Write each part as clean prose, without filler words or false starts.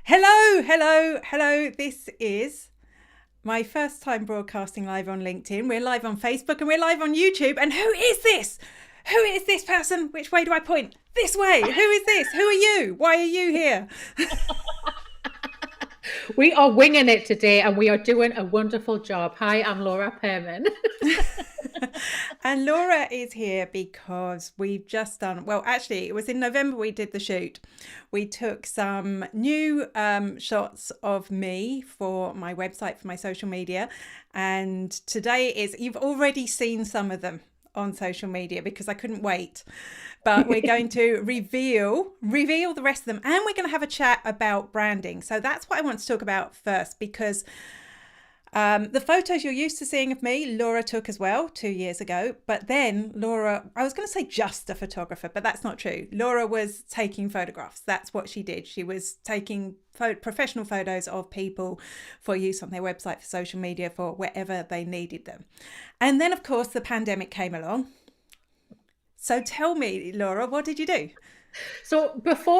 Hello. This is my first time broadcasting live on LinkedIn. We're live on Facebook and we're live on YouTube. And who is this? Who is this person? Which way do I point? This way. Who is this? Who are you? Why are you here? We are winging it today and we are doing a wonderful job. Hi, I'm Laura Pearman. And Laura is here because we've just done, well, actually, it was in November we did the shoot. We took some new shots of me for my website, for my social media. And today you've already seen some of them on social media because I couldn't wait. But we're going to reveal the rest of them, and we're going to have a chat about branding. So that's what I want to talk about first, because the photos you're used to seeing of me, Laura took as well 2 years ago. But then Laura, I was going to say just a photographer, but that's not true. Laura was taking photographs. That's what she did. She was taking professional photos of people for use on their website, for social media, for wherever they needed them. And then, of course, the pandemic came along. So tell me, Laura, what did you do? So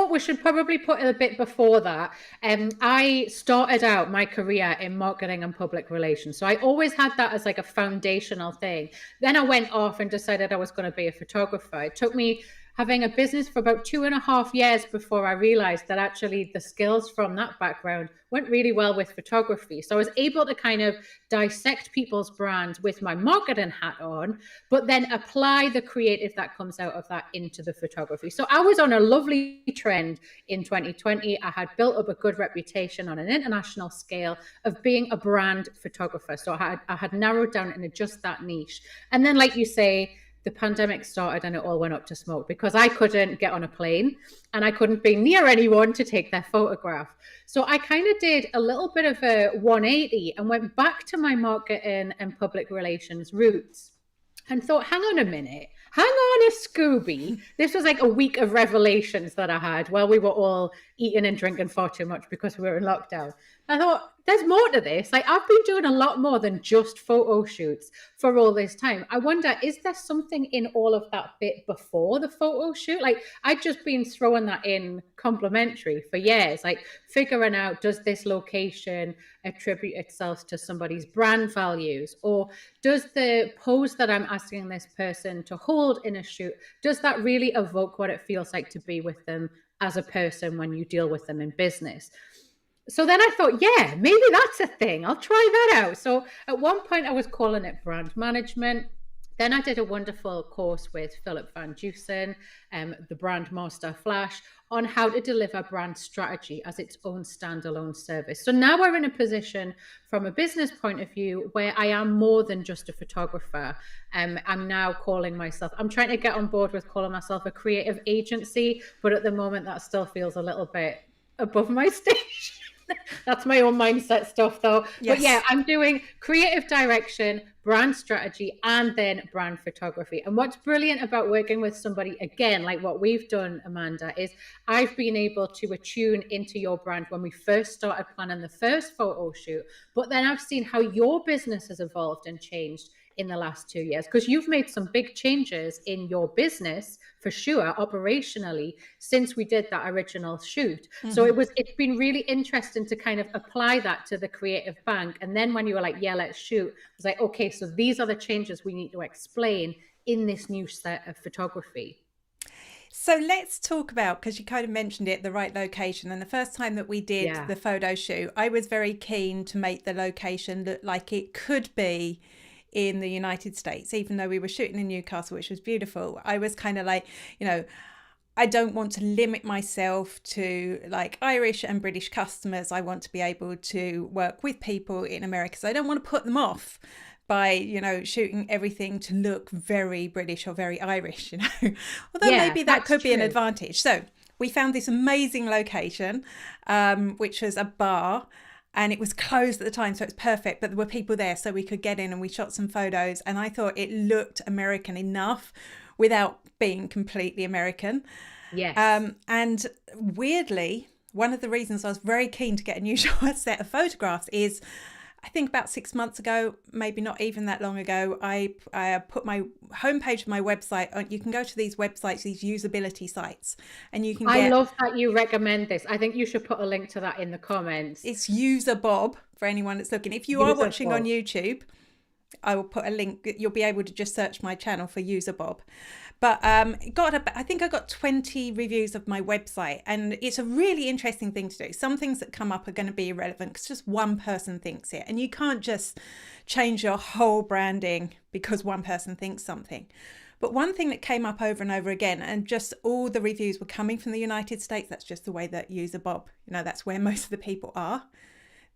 we should probably put it a bit before that. I started out my career in marketing and public relations. So I always had that as like a foundational thing. Then I went off and decided I was going to be a photographer. It took me having a business for about 2.5 years before I realized that actually the skills from that background went really well with photography. So I was able to kind of dissect people's brands with my marketing hat on, but then apply the creative that comes out of that into the photography. So I was on a lovely trend in 2020. I had built up a good reputation on an international scale of being a brand photographer. So I had narrowed down into just that niche. And then, like you say, the pandemic started and it all went up to smoke because I couldn't get on a plane and I couldn't be near anyone to take their photograph. So I kind of did a little bit of a 180 and went back to my marketing and public relations roots and thought, hang on a minute, hang on a Scooby. This was like a week of revelations that I had while we were all eating and drinking far too much because we were in lockdown. I thought, there's more to this. Like, I've been doing a lot more than just photo shoots for all this time. I wonder, is there something in all of that bit before the photo shoot? Like, I'd just been throwing that in complimentary for years, like figuring out, does this location attribute itself to somebody's brand values? Or does the pose that I'm asking this person to hold in a shoot, does that really evoke what it feels like to be with them as a person when you deal with them in business? So then I thought, yeah, maybe that's a thing. I'll try that out. So at one point I was calling it brand management. Then I did a wonderful course with Philip Van Dusen, the Brand Master Flash, on how to deliver brand strategy as its own standalone service. So now we're in a position from a business point of view where I am more than just a photographer. I'm now I'm trying to get on board with calling myself a creative agency, but at the moment that still feels a little bit above my station. That's my own mindset stuff though. Yes. But yeah, I'm doing creative direction, brand strategy, and then brand photography. And what's brilliant about working with somebody, again, like what we've done, Amanda, is I've been able to attune into your brand when we first started planning the first photo shoot. But then I've seen how your business has evolved and changed in the last 2 years, because you've made some big changes in your business for sure, operationally, since we did that original shoot. Mm-hmm. So it's been really interesting to kind of apply that to the creative bank. And then when you were like, yeah, let's shoot, I was like, okay, so these are the changes we need to explain in this new set of photography. So let's talk about, because you kind of mentioned it, the right location. And the first time that we did the photo shoot, I was very keen to make the location look like it could be in the United States, even though we were shooting in Newcastle, which was beautiful. I was kind of like, I don't want to limit myself to like Irish and British customers. I want to be able to work with people in America. So I don't want to put them off by, shooting everything to look very British or very Irish, although maybe that could be an advantage. So we found this amazing location, which was a bar. And it was closed at the time, so it's perfect. But there were people there, so we could get in and we shot some photos. And I thought it looked American enough without being completely American. Yes. And weirdly, one of the reasons I was very keen to get a new set of photographs is I think about 6 months ago, maybe not even that long ago, I put my homepage of my website on. You can go to these websites, these usability sites, and you can I get, love that you recommend this. I think you should put a link to that in the comments. it's User Bob for anyone that's looking. If you are User watching on Bob. YouTube, I will put a link. You'll be able to just search my channel for User Bob. But I think I got 20 reviews of my website, and it's a really interesting thing to do. Some things that come up are going to be irrelevant because just one person thinks it, and you can't just change your whole branding because one person thinks something. But one thing that came up over and over again, and just all the reviews were coming from the United States. That's just the way that User Bob, that's where most of the people are.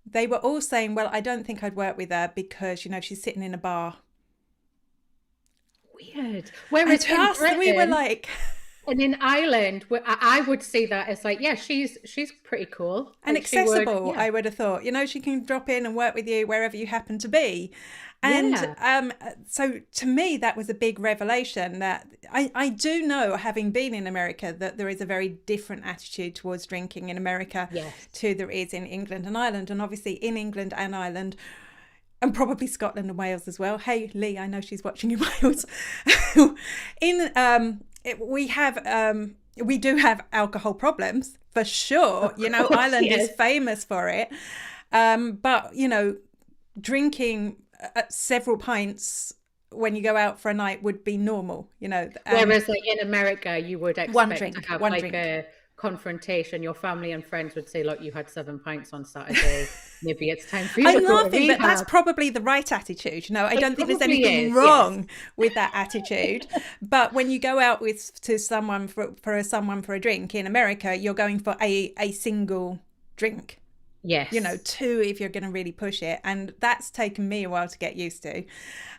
They were all saying, well, I don't think I'd work with her because, she's sitting in a bar. Weird. Whereas to us, we were like... And in Ireland, I would see that as like, yeah, she's pretty cool. And like accessible, I would have thought. She can drop in and work with you wherever you happen to be. And so to me, that was a big revelation that I do know, having been in America, that there is a very different attitude towards drinking in America to there is in England and Ireland. And obviously in England and Ireland, and probably Scotland and Wales as well. Hey, Lee, I know she's watching in Wales. We do have alcohol problems for sure. Ireland is famous for it. But, drinking several pints when you go out for a night would be normal, Whereas like in America, you would expect one drink, to have one like drink. a confrontation. Your family and friends would say, look, you had 7 pints on Saturday. Maybe it's time for you to go to rehab. But that's probably the right attitude. I don't think there's anything wrong with that attitude. But when you go out to someone for a drink in America, you're going for a single drink. Yes. 2 if you're going to really push it. And that's taken me a while to get used to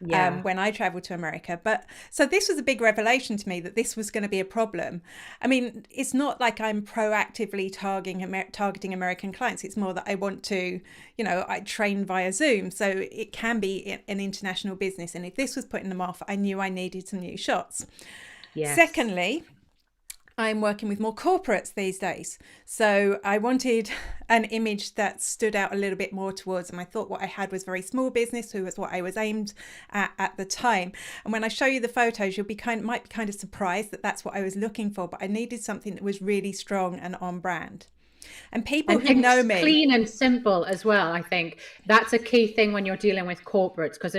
when I traveled to America. But so this was a big revelation to me that this was going to be a problem. I mean, it's not like I'm proactively targeting American clients. It's more that I want to, I train via Zoom. So it can be an international business. And if this was putting them off, I knew I needed some new shots. Yes. Secondly, I'm working with more corporates these days. So I wanted an image that stood out a little bit more towards them. I thought what I had was very small business, who was what I was aimed at the time. And when I show you the photos, you'll might be kind of surprised that that's what I was looking for, but I needed something that was really strong and on brand. And people who know me, clean and simple as well. I think that's a key thing when you're dealing with corporates, because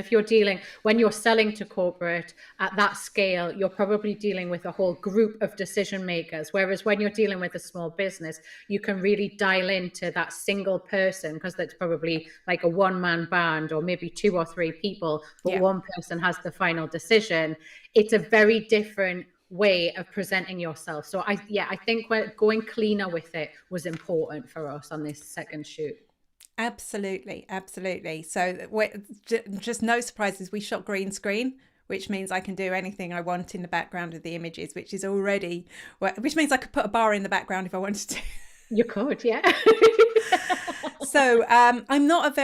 when you're selling to corporate at that scale, you're probably dealing with a whole group of decision makers. Whereas when you're dealing with a small business, you can really dial into that single person, because that's probably like a one-man band or maybe 2 or 3 people, but one person has the final decision. It's a very different way of presenting yourself. So I think going cleaner with it was important for us on this second shoot. Absolutely. So just no surprises. We shot green screen, which means I can do anything I want in the background of the images, which means I could put a bar in the background if I wanted to. You could, yeah. So I'm not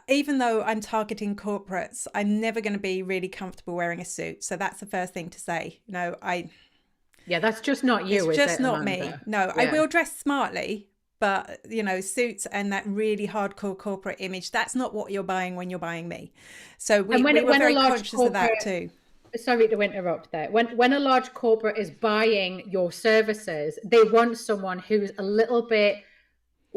even though I'm targeting corporates, I'm never going to be really comfortable wearing a suit. So that's the first thing to say. That's just not you. It's just not Amanda? me. No, I will dress smartly, but suits and that really hardcore corporate image, that's not what you're buying when you're buying me. So we were very conscious of that too. Sorry to interrupt there. When a large corporate is buying your services, they want someone who's a little bit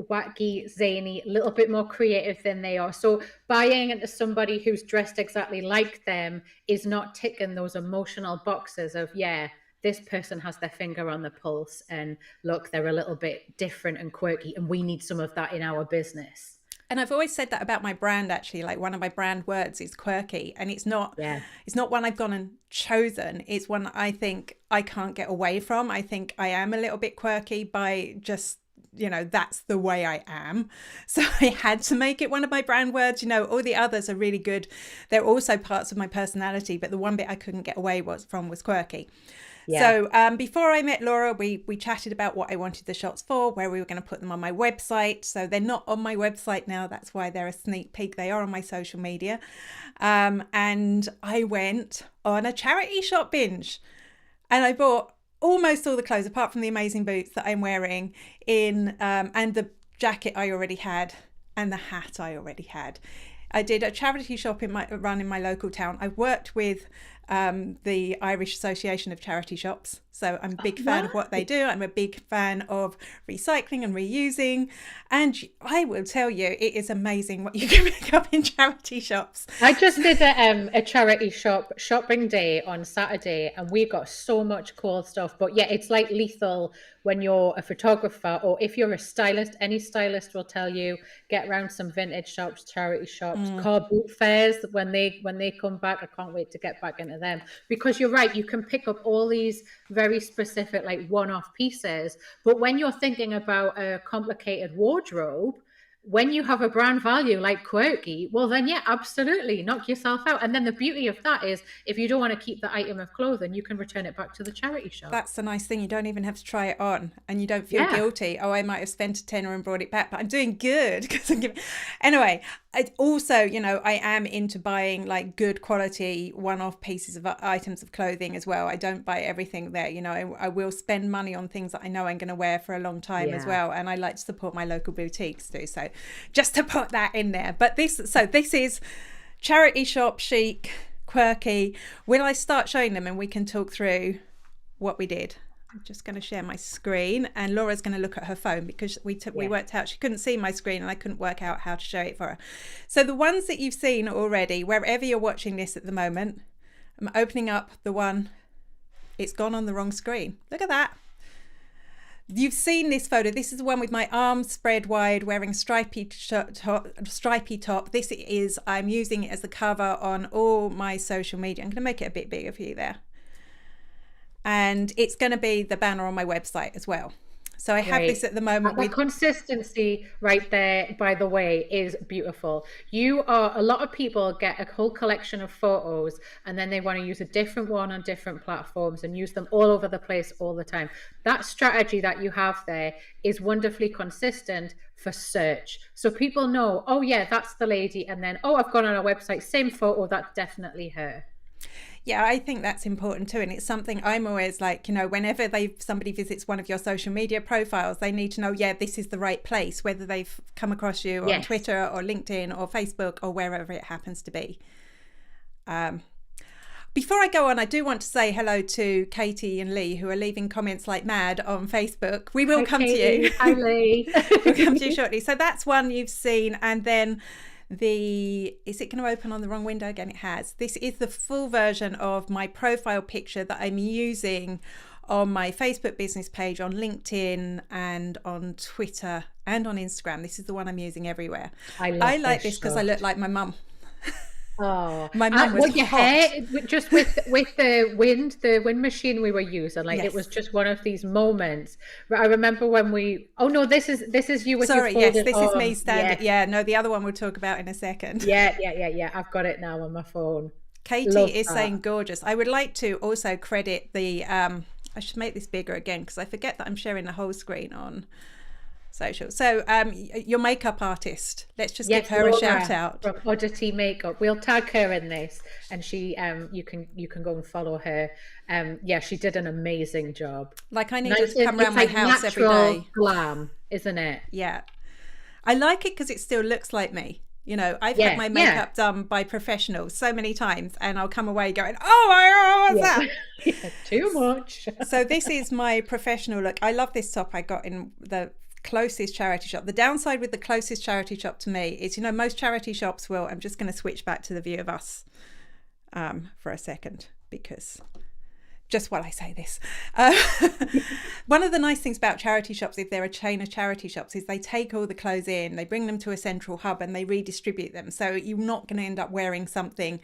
wacky, zany, a little bit more creative than they are. So buying into somebody who's dressed exactly like them is not ticking those emotional boxes of, this person has their finger on the pulse and look, they're a little bit different and quirky and we need some of that in our business. And I've always said that about my brand, actually. Like, one of my brand words is quirky, and it's not one I've gone and chosen. It's one I think I can't get away from. I think I am a little bit quirky by just, that's the way I am. So I had to make it one of my brand words. All the others are really good. They're also parts of my personality, but the one bit I couldn't get away was quirky. Yeah. So before I met Laura, we chatted about what I wanted the shots for, where we were going to put them on my website. So they're not on my website now. That's why they're a sneak peek. They are on my social media. And I went on a charity shop binge, and I bought almost all the clothes apart from the amazing boots that I'm wearing and the jacket I already had. and the hat I already had. I did a charity shop in my local town. I worked with the Irish Association of Charity Shops. So I'm a big fan of what they do. I'm a big fan of recycling and reusing. And I will tell you, it is amazing what you can pick up in charity shops. I just did a charity shopping day on Saturday, and we got so much cool stuff. But yeah, it's like lethal when you're a photographer, or if you're a stylist. Any stylist will tell you, get around some vintage shops, charity shops, car boot fairs when they come back. I can't wait to get back into them, because you're right, you can pick up all these very specific, like, one-off pieces. But when you're thinking about a complicated wardrobe, when you have a brand value like Quirky, well then, yeah, absolutely, knock yourself out. And then the beauty of that is, if you don't want to keep the item of clothing, you can return it back to the charity shop. That's the nice thing. You don't even have to try it on, and you don't feel guilty. Oh, I might have spent a tenner and brought it back, but I'm doing good because I'm giving. Anyway, I also, I am into buying like good quality one-off pieces of items of clothing as well. I don't buy everything there. I will spend money on things that I know I'm going to wear for a long time as well. And I like to support my local boutiques too. So just to put that in there. But this is charity shop chic, Quirky. Will I start showing them and we can talk through what we did? I'm just going to share my screen, and Laura's going to look at her phone because we worked out she couldn't see my screen and I couldn't work out how to show it for her. So the ones that you've seen already, wherever you're watching this at the moment, I'm opening up the one. It's gone on the wrong screen. Look at that. You've seen this photo. This is the one with my arms spread wide, wearing stripy top. This is, I'm using it as the cover on all my social media. I'm going to make it a bit bigger for you there. And it's going to be the banner on my website as well. So I have this at the moment. The consistency right there, by the way, is beautiful. A lot of people get a whole collection of photos and then they want to use a different one on different platforms and use them all over the place all the time. That strategy that you have there is wonderfully consistent for search. So people know, oh yeah, that's the lady. And then, oh, I've gone on a website, same photo, that's definitely her. Yeah, I think that's important too. And it's something I'm always like, whenever somebody visits one of your social media profiles, they need to know, yeah, this is the right place, whether they've come across you on Twitter or LinkedIn or Facebook or wherever it happens to be. Before I go on, I do want to say hello to Katie and Lee, who are leaving comments like mad on Facebook. We will come to you. Hi, Lee. We'll come to you shortly. So that's one you've seen. And then is it going to open on the wrong window again? It has. This is the full version of my profile picture that I'm using on my Facebook business page, on LinkedIn and on Twitter and on Instagram. This is the one I'm using everywhere. I like this because I look like my mum. Oh, my mum was your hair, just with the wind machine we were using, like it was just one of these moments. I remember when this is you with sorry, your yes, this is me standing. Yeah, no, the other one we'll talk about in a second. Yeah. I've got it now on my phone. Katie is saying gorgeous. I would like to also credit the I should make this bigger again because I forget that I'm sharing the whole screen on social. So your makeup artist, let's just give her Laura, a shout out from Oddity Makeup. We'll tag her in this, and she you can go and follow her. She did an amazing job. Like, I need to come around my house every day. Glam, isn't it? Yeah, I like it because it still looks like me. I've had my makeup done by professionals so many times, and I'll come away going, oh my God, what's that? Too much. So this is my professional look. I love this top I got in the closest charity shop. The downside with the closest charity shop to me is, most charity shops will, I'm just going to switch back to the view of us for a second, because just while I say this, one of the nice things about charity shops, if they're a chain of charity shops, is they take all the clothes in, they bring them to a central hub and they redistribute them. So you're not going to end up wearing something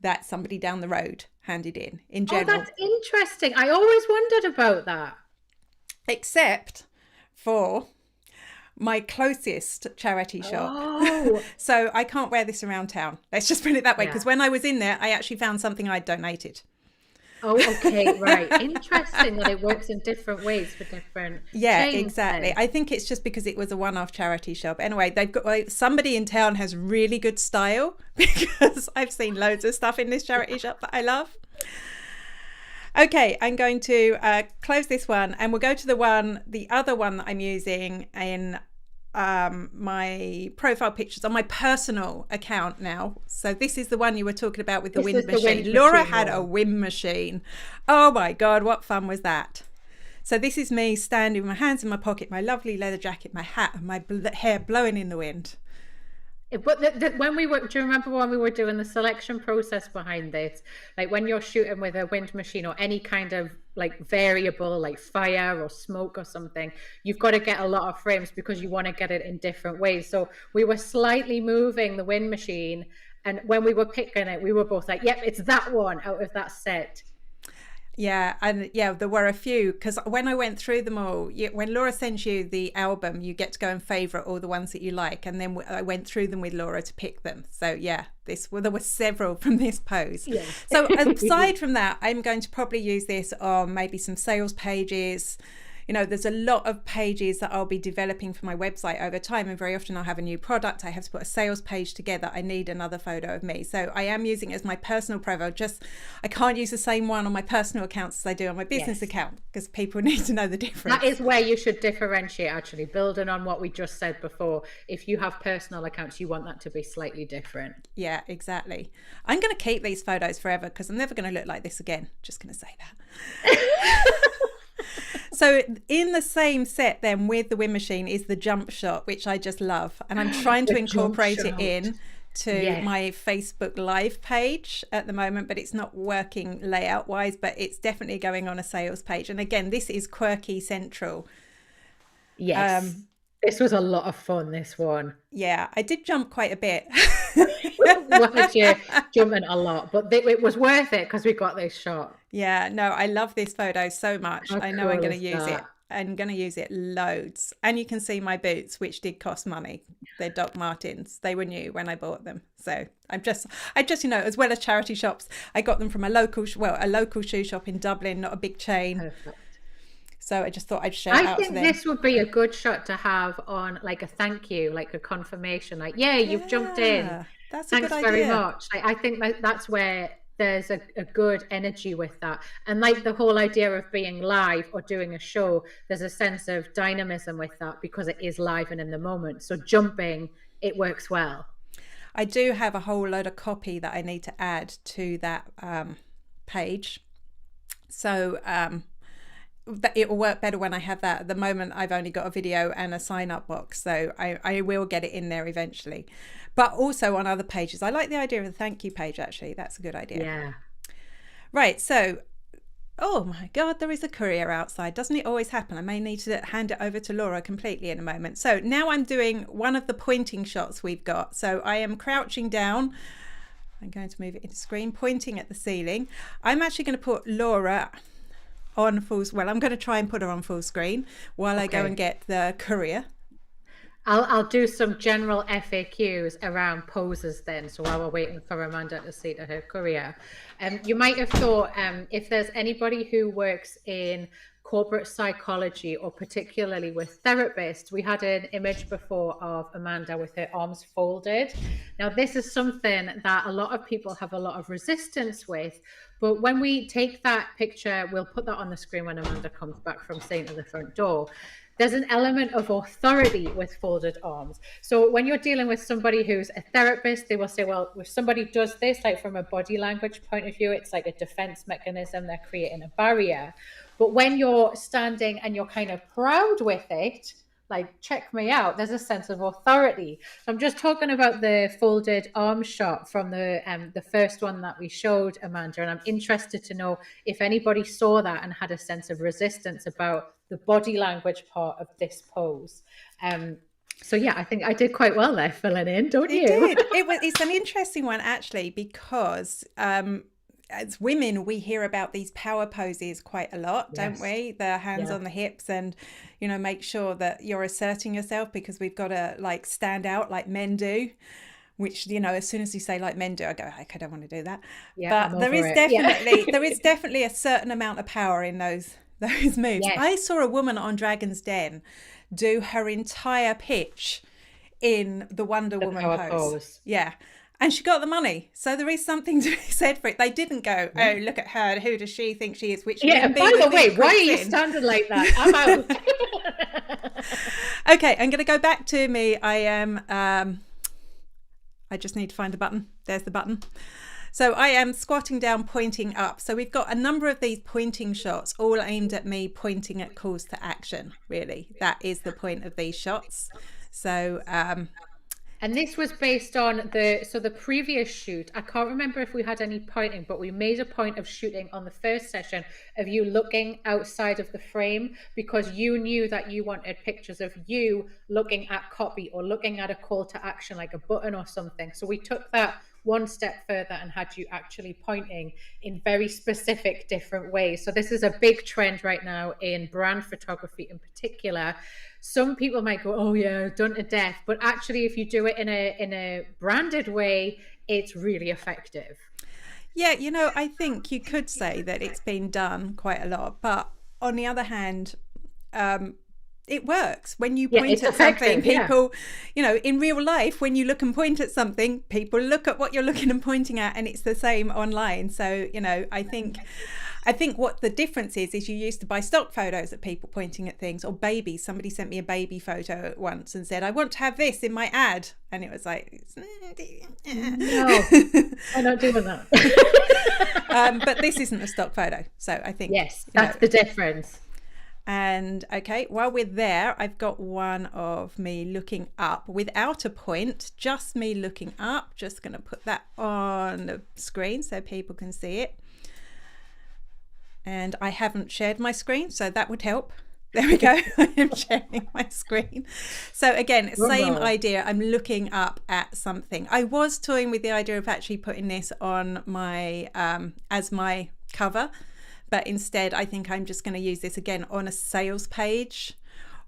that somebody down the road handed in general. Oh, that's interesting. I always wondered about that. Except for my closest charity shop. Oh. So I can't wear this around town. Let's just put it that way, because when I was in there, I actually found something I'd donated. Oh, okay, right. Interesting that it works in different ways for different chains. Exactly. I think it's just because it was a one-off charity shop. Anyway, they've got somebody in town has really good style, because I've seen loads of stuff in this charity shop that I love. Okay, I'm going to close this one, and we'll go to the other one that I'm using in my profile pictures on my personal account now. So this is the one you were talking about with the This wind is the machine. wind Laura machine had a one. wind machine. Oh my God, what fun was that? So this is me standing with my hands in my pocket, my lovely leather jacket, my hat, and my hair blowing in the wind. But when we were, do you remember when we were doing the selection process behind this? Like when you're shooting with a wind machine or any kind of like variable, like fire or smoke or something, you've got to get a lot of frames because you want to get it in different ways. So we were slightly moving the wind machine, and when we were picking it, we were both like, "Yep, it's that one out of that set." Yeah, and yeah, there were a few because when I went through them all, when Laura sends you the album, you get to go and favourite all the ones that you like, and then I went through them with Laura to pick them. So yeah, there were several from this pose. Yeah. So aside from that, I'm going to probably use this on maybe some sales pages. You know, there's a lot of pages that I'll be developing for my website over time, and very often I'll have a new product. I have to put a sales page together. I need another photo of me. So I am using it as my personal profile. I can't use the same one on my personal accounts as I do on my business account because people need to know the difference. That is where you should differentiate, actually, building on what we just said before. If you have personal accounts, you want that to be slightly different. Yeah, exactly. I'm going to keep these photos forever because I'm never going to look like this again. Just going to say that. So in the same set then with the wind machine is the jump shot, which I just love. And I'm trying to incorporate it in to my Facebook Live page at the moment, but it's not working layout wise, but it's definitely going on a sales page. And again, this is Quirky Central. Yes. This was a lot of fun, this one. Yeah, I did jump quite a bit. Wanted you jumping a lot, but it was worth it because we got this shot. Yeah, no, I love this photo so much. How I know cool I'm going to is use it. that? I'm going to use it loads. And you can see my boots, which did cost money. They're Doc Martens. They were new when I bought them. So I just, you know, as well as charity shops, I got them from a local shoe shop in Dublin, not a big chain. Perfect. So I just thought I'd shout out to them. I think this would be a good shot to have on like a thank you, like a confirmation, like, yeah, you've jumped in. That's a good idea. Thanks very much. I think that's where there's a good energy with that. And like the whole idea of being live or doing a show, there's a sense of dynamism with that because it is live and in the moment. So jumping, it works well. I do have a whole load of copy that I need to add to that page. So it will work better when I have that. At the moment, I've only got a video and a sign up box, so I will get it in there eventually. But also on other pages. I like the idea of the thank you page, actually. That's a good idea. Yeah. Right, so, oh my God, there is a courier outside. Doesn't it always happen? I may need to hand it over to Laura completely in a moment. So now I'm doing one of the pointing shots we've got. So I am crouching down. I'm going to move it into screen, pointing at the ceiling. I'm actually going to put Laura on I'm going to try and put her on full screen while I go and get the courier. I'll do some general FAQs around poses then. So while we're waiting for Amanda to see to her courier, you might have thought if there's anybody who works in corporate psychology or particularly with therapists, we had an image before of Amanda with her arms folded. Now, this is something that a lot of people have a lot of resistance with. But when we take that picture, we'll put that on the screen when Amanda comes back from saying to the front door. There's an element of authority with folded arms. So when you're dealing with somebody who's a therapist, they will say, well, if somebody does this, like from a body language point of view, it's like a defense mechanism. They're creating a barrier. But when you're standing and you're kind of proud with it, like, check me out, there's a sense of authority. So I'm just talking about the folded arm shot from the first one that we showed, Amanda, and I'm interested to know if anybody saw that and had a sense of resistance about the body language part of this pose. So yeah, I think I did quite well there filling in, don't you? Did. It's an interesting one actually because as women, we hear about these power poses quite a lot, don't we? The hands on the hips and, you know, make sure that you're asserting yourself because we've got to like stand out like men do, which, you know, as soon as you say like men do, I go, I don't want to do that. Yeah, but there is definitely a certain amount of power in those moves. Yes. I saw a woman on Dragon's Den do her entire pitch in the Wonder Woman pose. Yeah. And she got the money. So there is something to be said for it. They didn't go, oh, look at her. Who does she think she is? Which Yeah, maybe by the way, why are creeps you in. standing like that? I'm out. Okay, I'm going to go back to me. I just need to find a button. There's the button. So I am squatting down, pointing up. So we've got a number of these pointing shots, all aimed at me, pointing at calls to action, really. That is the point of these shots. So and this was based on the previous shoot. I can't remember if we had any pointing, but we made a point of shooting on the first session of you looking outside of the frame, because you knew that you wanted pictures of you looking at copy or looking at a call to action, like a button or something. So we took that one step further and had you actually pointing in very specific different ways. So this is a big trend right now in brand photography in particular. Some people might go, oh yeah, done to death. But actually, if you do it in a branded way, it's really effective. Yeah, you know, I think you could say that it's been done quite a lot. But on the other hand, it works when you point at something. People, you know, in real life, when you look and point at something, people look at what you're looking and pointing at, and it's the same online. So, you know, I think what the difference is you used to buy stock photos of people pointing at things, or babies. Somebody sent me a baby photo once and said, I want to have this in my ad. And it was like, no, I'm not doing that. But this isn't a stock photo. So I think, yes, that's the difference. And okay, while we're there, I've got one of me looking up without a point, just me looking up. Just going to put that on the screen so people can see it. And I haven't shared my screen, so that would help. There we go. I am sharing my screen. So again, same idea. I'm looking up at something. I was toying with the idea of actually putting this on my as my cover. But instead, I think I'm just going to use this again on a sales page,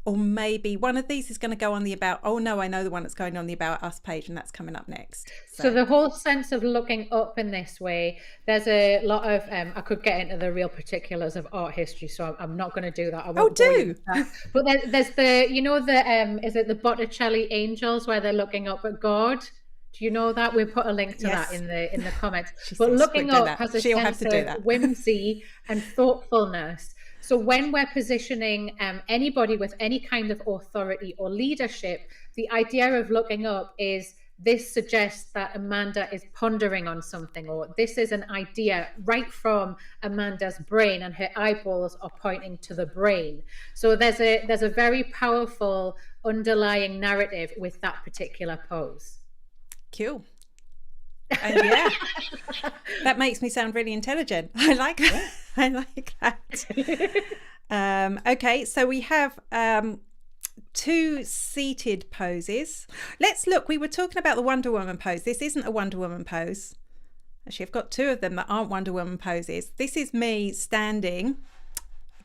or maybe one of these is going to go on the About. Oh no, I know the one that's going on the About Us page, and that's coming up next. So the whole sense of looking up in this way, there's a lot of, I could get into the real particulars of art history, so I'm not going to do that. I won't do that. But there's the, you know, the, is it the Botticelli angels where they're looking up at God? Do you know that? We'll put a link to that in the comments. But looking up has a sense of whimsy and thoughtfulness. So when we're positioning anybody with any kind of authority or leadership, the idea of looking up is this suggests that Amanda is pondering on something, or this is an idea right from Amanda's brain, and her eyeballs are pointing to the brain. So there's a very powerful underlying narrative with that particular pose. Cool. And yeah, that makes me sound really intelligent. I like that. I like that. Okay, so we have two seated poses. Let's look. We were talking about the Wonder Woman pose. This isn't a Wonder Woman pose. Actually, I've got two of them that aren't Wonder Woman poses. This is me standing.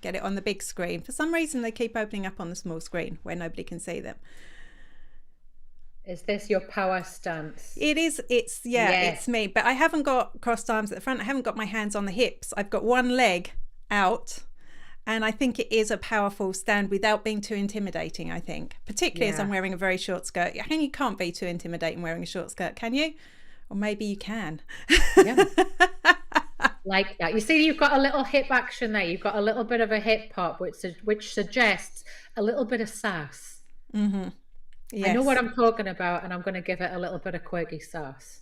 Get it on the big screen. For some reason, they keep opening up on the small screen where nobody can see them. Is this your power stance? It is. It's It's me. But I haven't got crossed arms at the front. I haven't got my hands on the hips. I've got one leg out, and I think it is a powerful stand without being too intimidating. I think, particularly as I'm wearing a very short skirt. You can't be too intimidating wearing a short skirt, can you? Or maybe you can. Yeah. Like that. You see, you've got a little hip action there. You've got a little bit of a hip pop, which suggests a little bit of sass. Mm-hmm. Yes. I know what I'm talking about, and I'm going to give it a little bit of quirky sauce.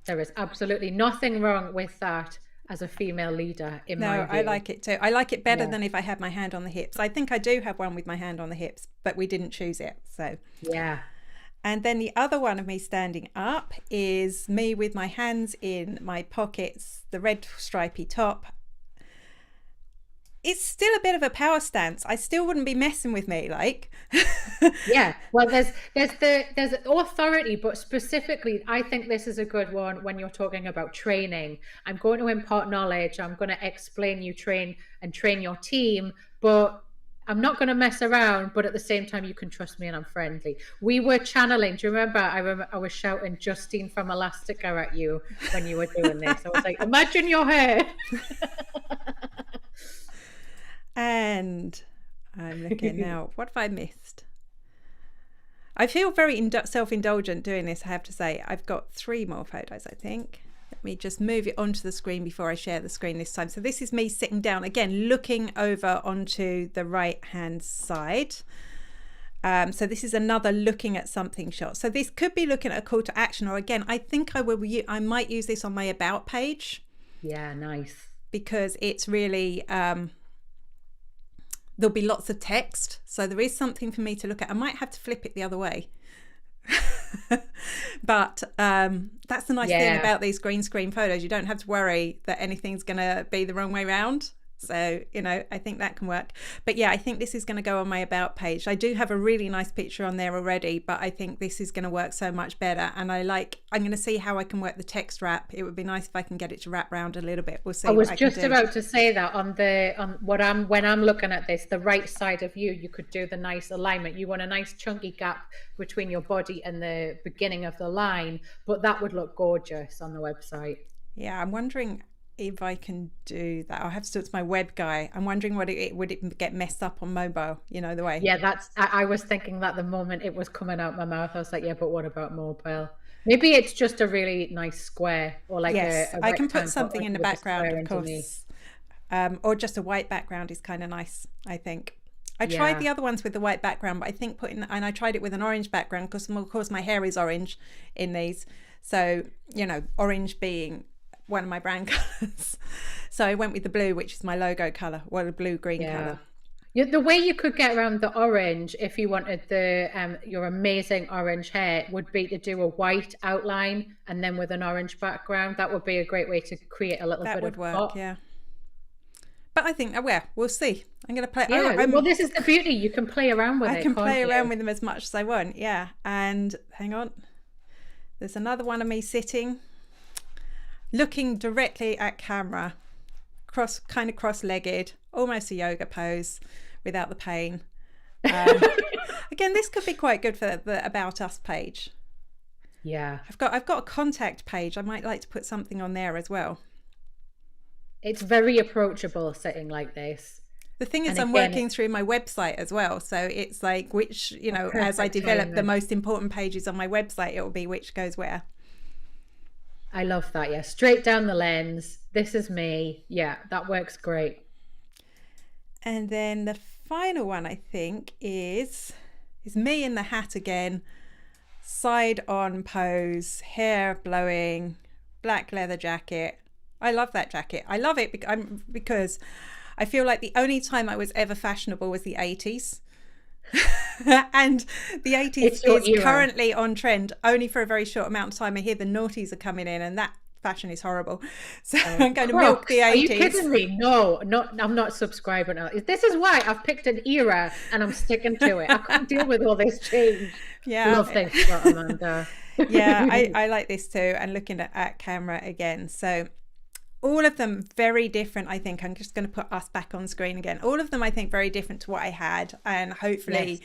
There is absolutely nothing wrong with that as a female leader in my view. No, I like it too. I like it better than if I had my hand on the hips. I think I do have one with my hand on the hips, but we didn't choose it. So yeah. And then the other one of me standing up is me with my hands in my pockets, the red stripy top. It's still a bit of a power stance. I still wouldn't be messing with me, like. Yeah, well, there's authority, but specifically, I think this is a good one when you're talking about training. I'm going to impart knowledge. I'm going to explain you train your team, but I'm not going to mess around. But at the same time, you can trust me, and I'm friendly. We were channeling. Do you remember? I was shouting Justine from Elastica at you when you were doing this. I was like, imagine your hair. And I'm looking now. What have I missed? I feel very self-indulgent doing this, I have to say. I've got 3 more photos, I think. Let me just move it onto the screen before I share the screen this time. So this is me sitting down, again, looking over onto the right-hand side. So this is another looking at something shot. So this could be looking at a call to action, or again, I think I might use this on my about page. Yeah, nice. Because it's really, there'll be lots of text. So there is something for me to look at. I might have to flip it the other way. But that's the nice thing about these green screen photos. You don't have to worry that anything's going to be the wrong way around. So, you know, I think that can work. But yeah, I think this is going to go on my about page. I do have a really nice picture on there already, but I think this is going to work so much better. And I'm going to see how I can work the text wrap. It would be nice if I can get it to wrap around a little bit. We'll see. I was just about to say that when I'm looking at this, the right side of you could do the nice alignment. You want a nice chunky gap between your body and the beginning of the line, but that would look gorgeous on the website. Yeah, I'm wondering if I can do that. I'll have to talk to my web guy. I'm wondering would it get messed up on mobile, you know, the way. Yeah, I was thinking that the moment it was coming out my mouth, I was like, yeah, but what about mobile? Maybe it's just a really nice square, or like yes, a I can put something in the background, of course. Or just a white background is kind of nice, I think. I tried the other ones with the white background, but I think and I tried it with an orange background because of course my hair is orange in these. So, you know, orange being one of my brand colors. So I went with the blue, which is my logo color, or the blue-green color. Yeah, the way you could get around the orange, if you wanted your amazing orange hair, would be to do a white outline and then with an orange background. That would be a great way to create a little bit of pop. That would work, yeah. But I think, we'll see. I'm going to play. Yeah, well, this is the beauty. You can play around with it. I can play around with them as much as I want, yeah. And hang on. There's another one of me sitting, looking directly at camera, kind of cross-legged, almost a yoga pose without the pain. Again, this could be quite good for the About Us page. Yeah. I've got a contact page. I might like to put something on there as well. It's very approachable sitting like this. The thing is, I'm working through my website as well. So it's like which, you know, as I develop the most important pages on my website, it will be which goes where. I love that. Yeah. Straight down the lens. This is me. Yeah, that works great. And then the final one, I think, is me in the hat again. Side on pose, hair blowing, black leather jacket. I love that jacket. I love it because I feel like the only time I was ever fashionable was the 80s. And the 80s is currently on trend only for a very short amount of time. I hear the noughties are coming in and that fashion is horrible. So I'm going to milk the 80s. Are you kidding me? No, I'm not subscribing. This is why I've picked an era and I'm sticking to it. I can't deal with all this change. Yeah. Love this, Amanda. Yeah, I like this too. And looking at camera again. So all of them very different, I think. I'm just going to put us back on screen again. All of them, I think, very different to what I had. And hopefully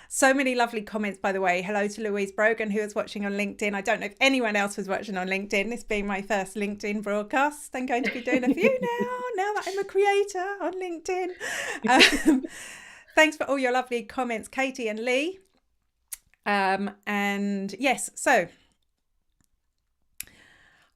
so many lovely comments, by the way. Hello to Louise Brogan, who was watching on LinkedIn. I don't know if anyone else was watching on LinkedIn. This being my first LinkedIn broadcast. I'm going to be doing a few now that I'm a creator on LinkedIn. Thanks for all your lovely comments, Katie and Lee. And yes, so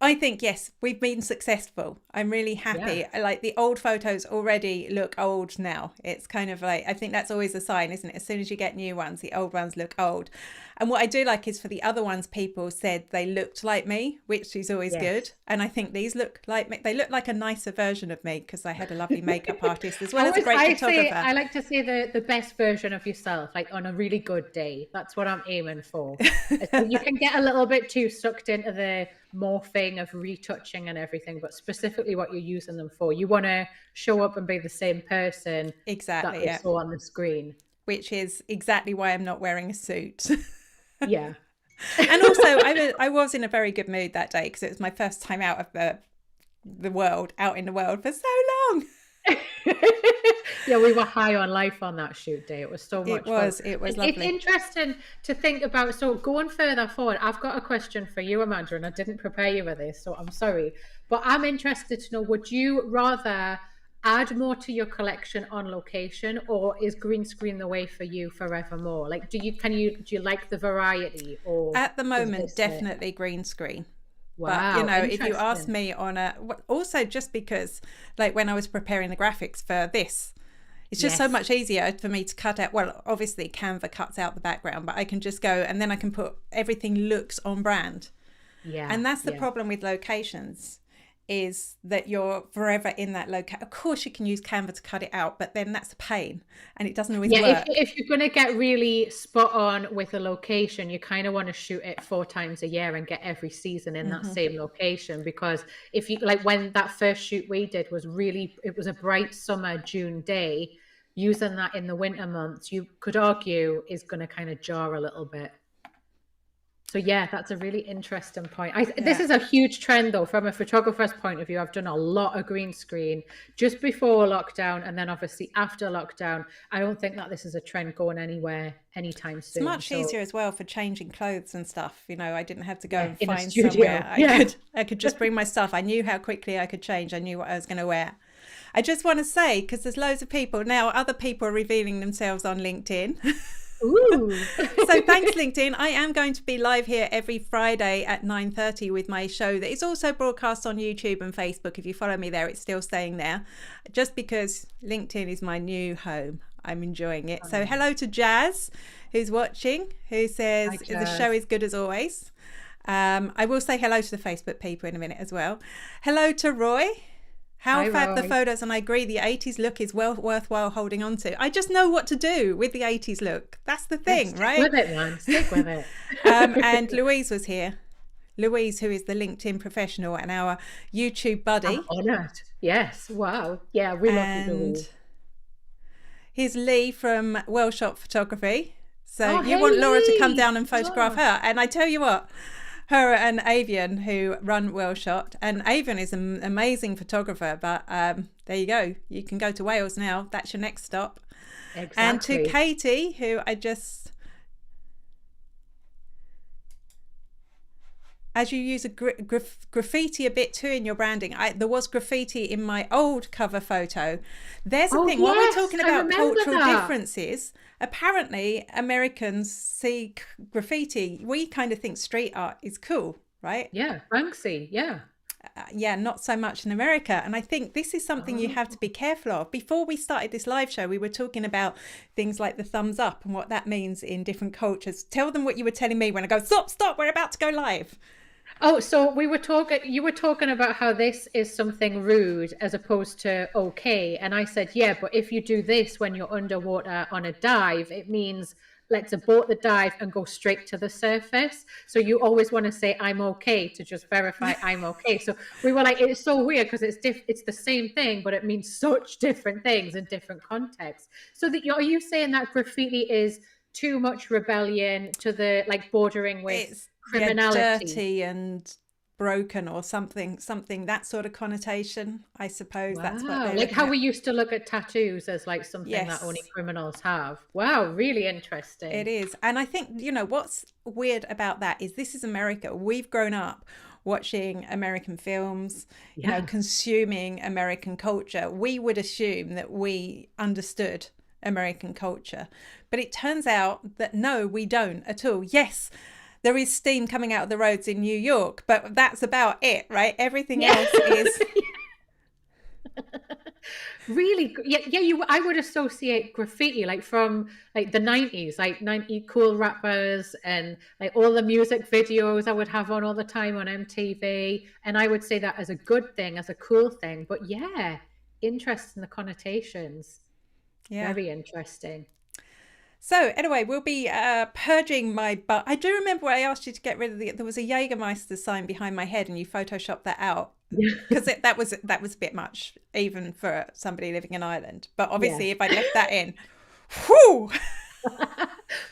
I think, yes, we've been successful. I'm really happy. Yeah. Like the old photos already look old now. It's kind of like, I think that's always a sign, isn't it? As soon as you get new ones, the old ones look old. And what I do like is for the other ones, people said they looked like me, which is always good. And I think these look like me. They look like a nicer version of me because I had a lovely makeup artist as well as a great photographer. I like to say the best version of yourself, like on a really good day. That's what I'm aiming for. You can get a little bit too sucked into the morphing of retouching and everything, but specifically what you're using them for. You want to show up and be the same person that you saw on the screen. Which is exactly why I'm not wearing a suit. Yeah. And also I was in a very good mood that day because it was my first time out of the world, out in the world for so long. Yeah, we were high on life on that shoot day. It was so much fun. It was lovely. It's interesting to think about. So going further forward, I've got a question for you, Amanda, and I didn't prepare you with this, so I'm sorry. But I'm interested to know, would you rather add more to your collection on location, or is green screen the way for you forevermore? Like, do you like the variety, or At the is moment, this it? definitely green screen. But, Wow, if you ask interesting. me on also just because, like, when I was preparing the graphics for this, it's just so Yes. much easier for me to cut out. Well, obviously Canva cuts out the background, but I can just go and then I can put everything looks on brand. Yeah. And that's the Yeah. problem with locations, is that you're forever in that location. Of course, you can use Canva to cut it out, but then that's a pain and it doesn't always Yeah, work. if you're gonna get really spot on with a location, you kind of want to shoot it 4 times a year and get every season in that same location. Because if you like, when that first shoot we did was really, it was a bright summer June day. Using that in the winter months, you could argue is going to kind of jar a little bit. So yeah, that's a really interesting point. This Yeah. is a huge trend though, from a photographer's point of view. I've done a lot of green screen just before lockdown, and then obviously after lockdown. I don't think that this is a trend going anywhere anytime It's soon. much So easier as well for changing clothes and stuff. I didn't have to go yeah, and in a find studio. somewhere. Yeah. I could just bring my stuff. I knew how quickly I could change. I knew what I was going to wear. I just want to say, because there's loads of people now, other people are revealing themselves on LinkedIn. Ooh. So thanks, LinkedIn. I am going to be live here every Friday at 9:30 with my show that is also broadcast on YouTube and Facebook. If you follow me there, it's still staying there, just because LinkedIn is my new home. I'm enjoying it. So hello to Jazz, who's watching, who says Hi, the Jazz. show is good as always. I will say hello to the Facebook people in a minute as well. Hello to Roy. How Hi, fab the Roy. photos, and I agree, the 80s look is well worthwhile holding on to. I just know what to do with the 80s look. That's the Yeah, thing, stick right? with it, man. Stick with it. And Louise was here. Louise, who is the LinkedIn professional and our YouTube buddy. I'm honoured. Yes. Wow. Yeah, we love you, And Louise. here's Lee from Well Shot Photography. So Oh, you hey, want Laura to come Lee. down and photograph Oh. her. And I tell you what, her and Avian, who run Well Shot, and Avian is an amazing photographer, but there you go. You can go to Wales now. That's your next stop. And to Exactly. Katie, who I just... As you use a graffiti a bit too in your branding, there was graffiti in my old cover photo. There's the Oh, thing, while we're yes, talking I about remember cultural that. differences, apparently Americans see graffiti. We kind of think street art is cool, right? Yeah, Banksy. Yeah. Yeah, not so much in America. And I think this is something you Oh. have to be careful of. Before we started this live show, we were talking about things like the thumbs up and what that means in different cultures. Tell them what you were telling me when I go, stop, we're about to go live. Oh, so you were talking about how this is something rude as opposed to okay. And I said, yeah, but if you do this when you're underwater on a dive, it means let's abort the dive and go straight to the surface. So you always want to say, I'm okay, to just verify I'm okay. So we were like, it's so weird because it's the same thing, but it means such different things in different contexts. So are you saying that graffiti is too much rebellion to the like bordering with It's criminality? dirty and broken or something that sort of connotation, I suppose. That's what Wow. they're Like looking how at. we used to look at tattoos as like something that only Yes, criminals have. Wow, really it interesting. is. And I think, what's weird about that is this is America. We've grown up watching American films, Yeah. consuming American culture. We would assume that we understood American culture, but it turns out that no, we don't at all. Yes, there is steam coming out of the roads in New York, but that's about it, right? Everything Yeah. else is... Really, yeah. I would associate graffiti like from like the 90s, like 90 cool rappers and like all the music videos I would have on all the time on MTV. And I would say that as a good thing, as a cool thing. But yeah, interest in the connotations. Yeah. Very interesting. So anyway, we'll be purging my butt. I do remember I asked you to get rid of there was a Jägermeister sign behind my head and you photoshopped that out because that was a bit much even for somebody living in Ireland. But obviously if I left that in, whew.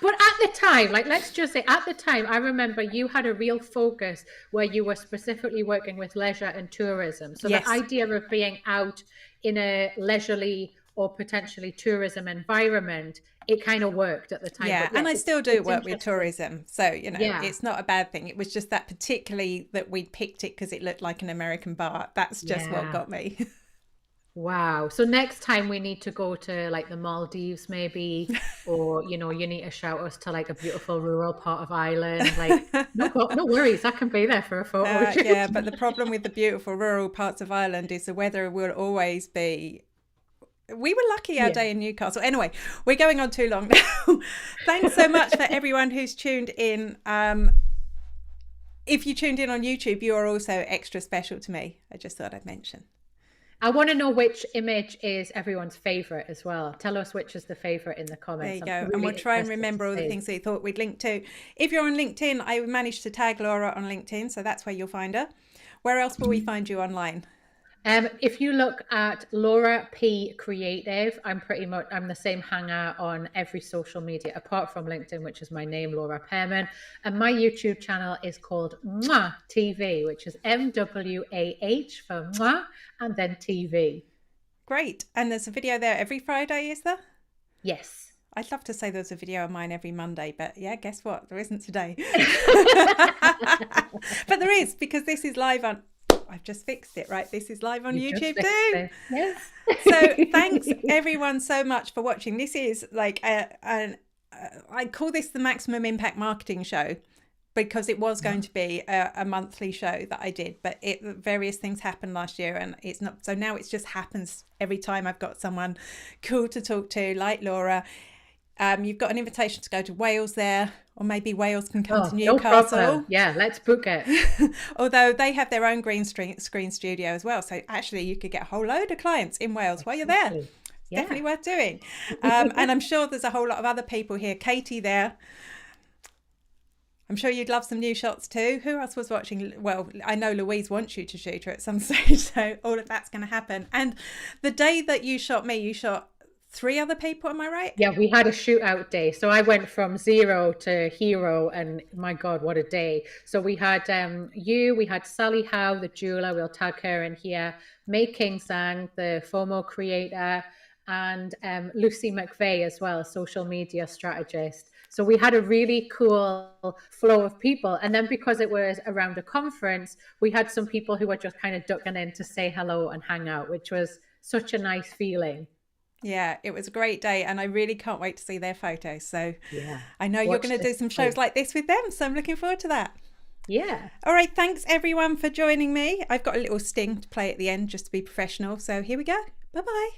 But at the time, like let's just say at the time, I remember you had a real focus where you were specifically working with leisure and tourism. So Yes. the idea of being out in a leisurely or potentially tourism environment, it kind of worked at the time. Yeah, But and I still do it's work with interesting. tourism. So, Yeah. it's not a bad thing. It was just that particularly that we picked it because it looked like an American bar. That's just what Yeah. got me. Wow. So next time we need to go to like the Maldives maybe, or you need to shout us to like a beautiful rural part of Ireland. Like, no worries, I can be there for a photo shoot. Yeah, but the problem with the beautiful rural parts of Ireland is the weather will always be. We were lucky our Yeah. day in Newcastle. Anyway, we're going on too long now. Thanks so much for everyone who's tuned in. If you tuned in on YouTube, you are also extra special to me. I just thought I'd mention. I want to know which image is everyone's favorite as well. Tell us which is the favorite in the There comments. you go. I'm And really we'll try and interested remember to all the see. things that you thought we'd link to. If you're on LinkedIn, I managed to tag Laura on LinkedIn, so that's where you'll find her. Where else will we find you online? If you look at Laura P Creative, I'm the same hanger on every social media apart from LinkedIn, which is my name, Laura Pearman. And my YouTube channel is called Mwah TV, which is MWAH for Mwah and then TV. Great. And there's a video there every Friday, is there? Yes. I'd love to say there's a video of mine every Monday, but yeah, guess what? There isn't today. But there is, because this is live on. I've just fixed it, right? This is live on YouTube too. Yes. So thanks everyone so much for watching. This is like I call this the Maximum Impact Marketing Show, because it was going to be a monthly show that I did, but various things happened last year, and it's not. So now it just happens every time I've got someone cool to talk to, like Laura. You've got an invitation to go to Wales there, or maybe Wales can come to Newcastle. No, yeah, let's book it. Although they have their own green screen studio as well. So actually you could get a whole load of clients in Wales while you're there. It's definitely worth doing. And I'm sure there's a whole lot of other people here. Katie there. I'm sure you'd love some new shots too. Who else was watching? Well, I know Louise wants you to shoot her at some stage. So all of that's going to happen. And the day that you shot me, you shot 3 other people, am I right? Yeah, we had a shootout day. So I went from 0 to hero, and my God, what a day. So we had we had Sally Howe, the jeweler, we'll tag her in here, May Kingsang, the FOMO creator, and Lucy McVeigh as well, social media strategist. So we had a really cool flow of people. And then because it was around a conference, we had some people who were just kind of ducking in to say hello and hang out, which was such a nice feeling. Yeah, it was a great day, and I really can't wait to see their photos. So yeah, I know you're going to do some shows like this with them, so I'm looking forward to that. Yeah. All right, thanks everyone for joining me. I've got a little sting to play at the end just to be professional. So here we go. Bye-bye.